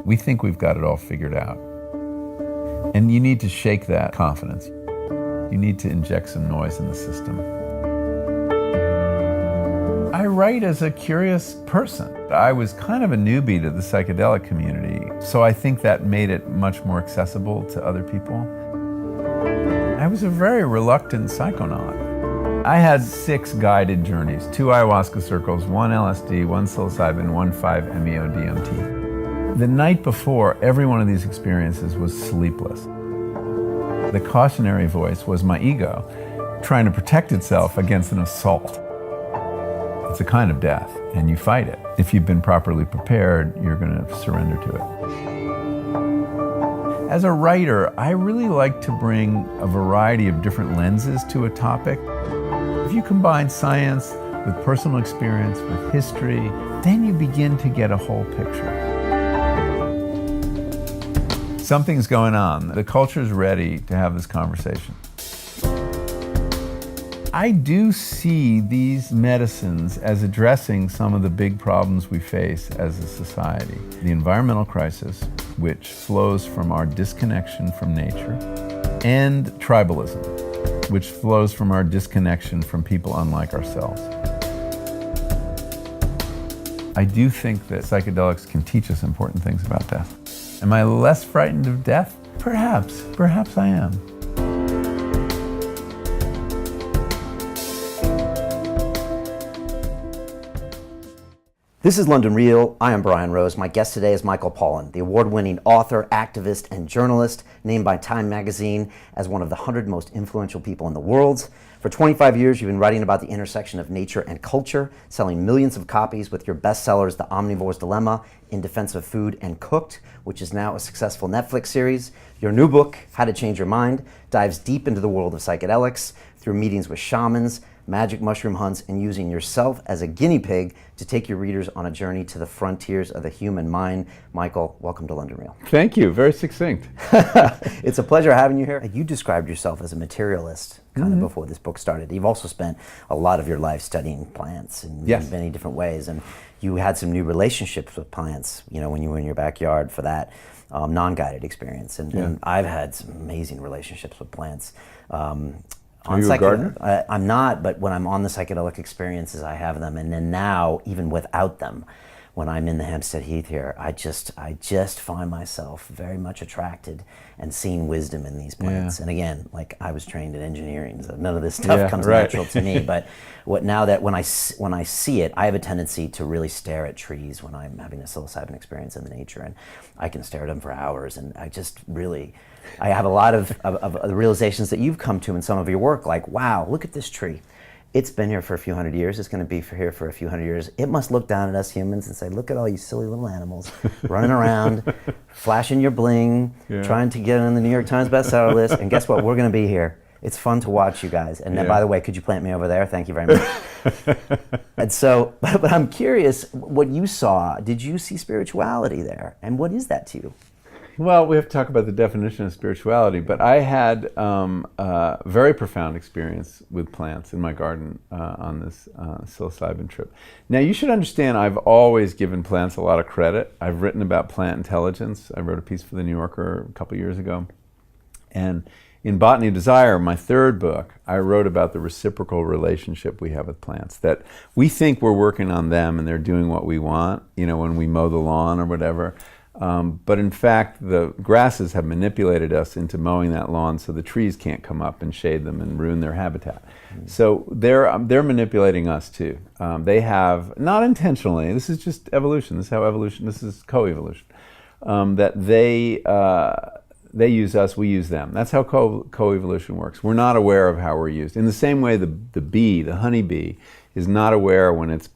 We think we've got it all figured out. And you need to shake that confidence. You need to inject some noise in the system. I write as a curious person. I was kind of a newbie to the psychedelic community, so I think that made it much more accessible to other people. I was a very reluctant psychonaut. I had 6 guided journeys, 2 ayahuasca circles, 1 LSD, 1 psilocybin, 1 5-MeO-DMT. The night before every one of these experiences was sleepless. The cautionary voice was my ego, trying to protect itself against an assault. It's a kind of death, and you fight it. If you've been properly prepared, you're going to surrender to it. As a writer, I really like to bring a variety of different lenses to a topic. If you combine science with personal experience, with history, then you begin to get a whole picture. Something's going on. The culture's ready to have this conversation. I do see these medicines as addressing some of the big problems we face as a society. The environmental crisis, which flows from our disconnection from nature, and tribalism, which flows from our disconnection from people unlike ourselves. I do think that psychedelics can teach us important things about death. Am I less frightened of death? Perhaps. Perhaps I am. This is London Real. I am Brian Rose. My guest today is Michael Pollan, the award-winning author, activist, and journalist, named by Time magazine as one of the 100 most influential people in the world. For 25 years, you've been writing about the intersection of nature and culture, selling millions of copies with your bestsellers, The Omnivore's Dilemma, In Defense of Food and Cooked, which is now a successful Netflix series. Your new book, How to Change Your Mind, dives deep into the world of psychedelics through meetings with shamans, magic mushroom hunts, and using yourself as a guinea pig to take your readers on a journey to the frontiers of the human mind. Michael, welcome to London Real. Thank you. Very succinct. It's a pleasure having you here. You described yourself as a materialist kind of before this book started. You've also spent a lot of your life studying plants in many different ways, and you had some new relationships with plants, you know, when you were in your backyard for that non-guided experience. And I've had some amazing relationships with plants. Are you a gardener? I'm not, but when I'm on the psychedelic experiences, I have them. And then now, even without them, when I'm in the Hampstead Heath here, I just find myself very much attracted and seeing wisdom in these plants. And again, like I was trained in engineering, so none of this stuff comes natural to me. But now that when I see it, I have a tendency to really stare at trees when I'm having a psilocybin experience in the nature, and I can stare at them for hours. And I just really, I have a lot of the realizations that you've come to in some of your work, like, wow, look at this tree. It's been here for a few hundred years. It's going to be here for a few hundred years. It must look down at us humans and say, look at all you silly little animals running around, flashing your bling, trying to get on the New York Times bestseller list. And guess what? We're going to be here. It's fun to watch you guys. And then, by the way, could you plant me over there? Thank you very much. And so, but I'm curious, what you saw, did you see spirituality there? And what is that to you? Well, we have to talk about the definition of spirituality, but I had a very profound experience with plants in my garden on this psilocybin trip. Now, you should understand I've always given plants a lot of credit. I've written about plant intelligence. I wrote a piece for The New Yorker a couple years ago. And in Botany of Desire, my third book, I wrote about the reciprocal relationship we have with plants, that we think we're working on them and they're doing what we want, you know, when we mow the lawn or whatever. But in fact, the grasses have manipulated us into mowing that lawn so the trees can't come up and shade them and ruin their habitat. So they're manipulating us too. They have, not intentionally, this is just evolution, this is how evolution, this is coevolution, that they use us, we use them. That's how coevolution works. We're not aware of how we're used. In the same way, the bee, the honeybee, is not aware when it's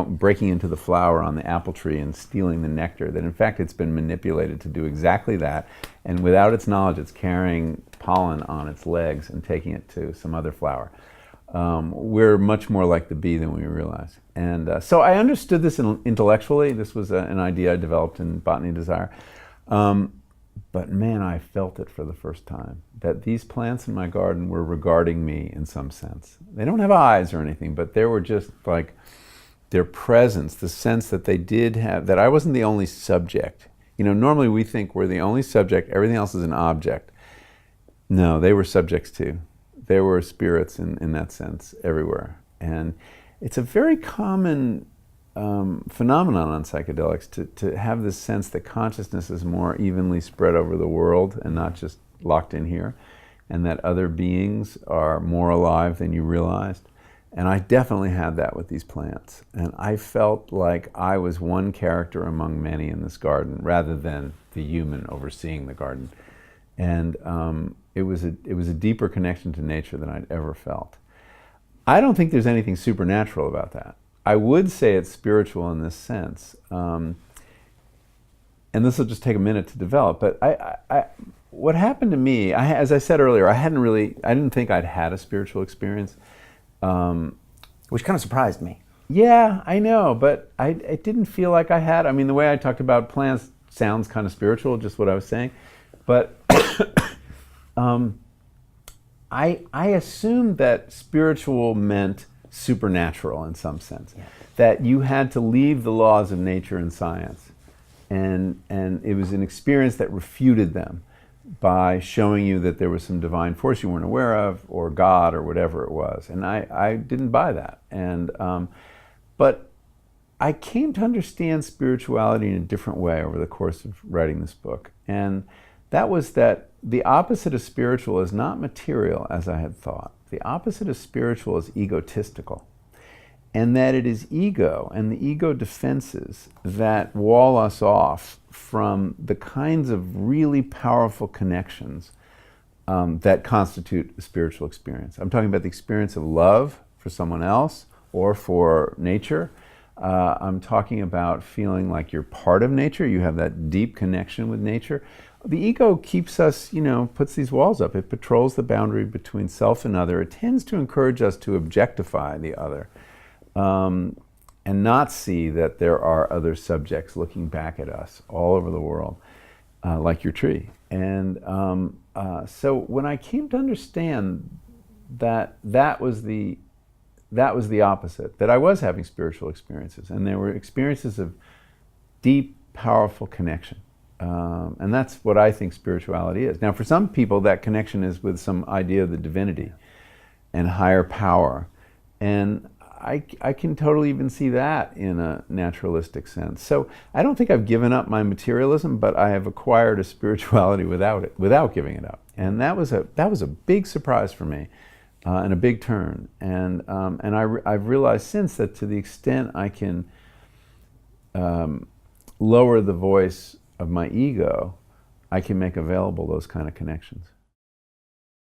breaking into the flower on the apple tree and stealing the nectar, that in fact it's been manipulated to do exactly that, and without its knowledge it's carrying pollen on its legs and taking it to some other flower. We're much more like the bee than we realize. And so I understood this intellectually. This was an idea I developed in Botany of Desire. But man, I felt it for the first time, that these plants in my garden were regarding me in some sense. They don't have eyes or anything, but they were just like, their presence, the sense that they did have, that I wasn't the only subject You know, normally we think we're the only subject, everything else is an object. No, they were subjects too. They were spirits in that sense everywhere. And it's a very common phenomenon on psychedelics to have this sense that consciousness is more evenly spread over the world and not just locked in here, and that other beings are more alive than you realized. And I definitely had that with these plants. And I felt like I was one character among many in this garden rather than the human overseeing the garden. And it was a deeper connection to nature than I'd ever felt. I don't think there's anything supernatural about that. I would say it's spiritual in this sense. And this will just take a minute to develop, but what happened to me, as I said earlier, I didn't think I'd had a spiritual experience. Which kind of surprised me. Yeah, I know, but it didn't feel like I had. I mean, the way I talked about plants sounds kind of spiritual, just what I was saying. But I assumed that spiritual meant supernatural in some sense. Yeah. That you had to leave the laws of nature and science. And it was an experience that refuted them by showing you that there was some divine force you weren't aware of, or God, or whatever it was. And I didn't buy that. And but I came to understand spirituality in a different way over the course of writing this book. And that was that the opposite of spiritual is not material, as I had thought. The opposite of spiritual is egotistical. And that it is ego and the ego defenses that wall us off from the kinds of really powerful connections that constitute a spiritual experience. I'm talking about the experience of love for someone else or for nature. I'm talking about feeling like you're part of nature, you have that deep connection with nature. The ego keeps us, puts these walls up. It patrols the boundary between self and other. It tends to encourage us to objectify the other. And not see that there are other subjects looking back at us all over the world, like your tree. And so when I came to understand that was the opposite, that I was having spiritual experiences, and they were experiences of deep, powerful connection. And that's what I think spirituality is. Now, for some people, that connection is with some idea of the divinity and higher power. And I can totally even see that in a naturalistic sense. So I don't think I've given up my materialism, but I have acquired a spirituality without giving it up. And that was a big surprise for me, and a big turn. And I've realized since that to the extent I can lower the voice of my ego, I can make available those kind of connections.